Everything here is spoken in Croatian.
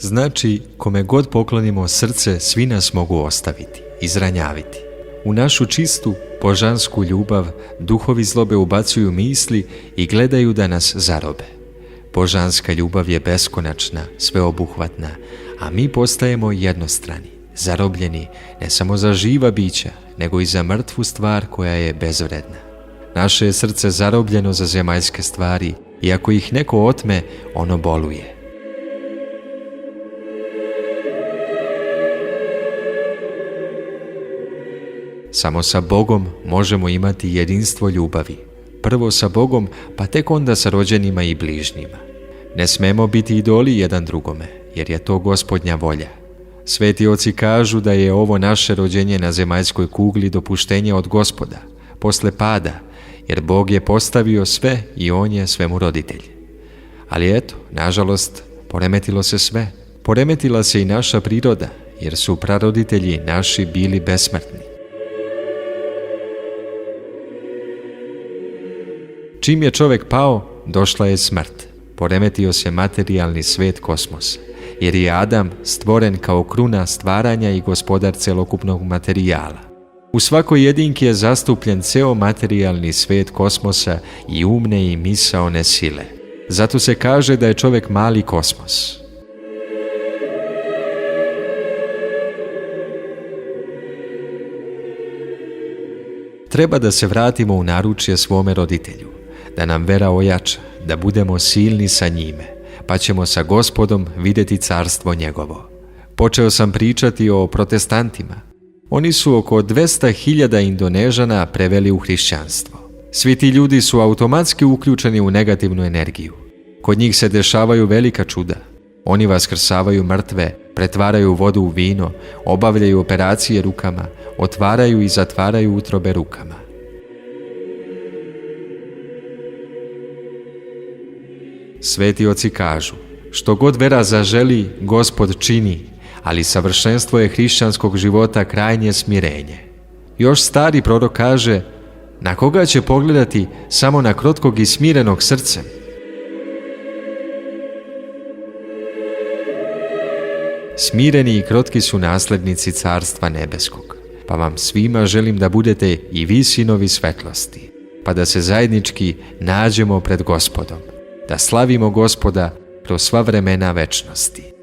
Znači, kome god poklonimo srce, svi nas mogu ostaviti, izranjaviti. U našu čistu, božansku ljubav, duhovi zlobe ubacuju misli i gledaju da nas zarobe. Božanska ljubav je beskonačna, sveobuhvatna, a mi postajemo jednostrani, zarobljeni ne samo za živa bića, nego i za mrtvu stvar koja je bezvredna. Naše je srce zarobljeno za zemaljske stvari i ako ih neko otme, ono boluje. Samo sa Bogom možemo imati jedinstvo ljubavi. Prvo sa Bogom, pa tek onda sa rođenima i bližnjima. Ne smemo biti idoli jedan drugome, jer je to Gospodnja volja. Sveti oci kažu da je ovo naše rođenje na zemaljskoj kugli dopuštenje od Gospoda, posle pada, jer Bog je postavio sve i On je svemu roditelj. Ali eto, nažalost, poremetilo se sve. Poremetila se i naša priroda, jer su praroditelji naši bili besmrtni. Čim je čovjek pao, došla je smrt. Poremetio se materijalni svet kosmosa, jer je Adam stvoren kao kruna stvaranja i gospodar celokupnog materijala. U svakoj jedinki je zastupljen ceo materijalni svet kosmosa i umne i misaone sile. Zato se kaže da je čovjek mali kosmos. Treba da se vratimo u naručje svome roditelju, da nam vera ojača, da budemo silni sa njime, pa ćemo sa Gospodom vidjeti carstvo njegovo. Počeo sam pričati o protestantima. Oni su oko 200.000 Indonežana preveli u hrišćanstvo. Svi ti ljudi su automatski uključeni u negativnu energiju. Kod njih se dešavaju velika čuda. Oni vaskrsavaju mrtve, pretvaraju vodu u vino, obavljaju operacije rukama, otvaraju i zatvaraju utrobe rukama. Sveti oci kažu, što god vera zaželi, Gospod čini, ali savršenstvo je hrišćanskog života krajnje smirenje. Još stari prorok kaže, na koga će pogledati samo na krotkog i smirenog srcem? Smireni i krotki su naslednici Carstva nebeskog, pa vam svima želim da budete i vi sinovi svetlosti, pa da se zajednički nađemo pred Gospodom, da slavimo Gospoda kroz sva vremena večnosti.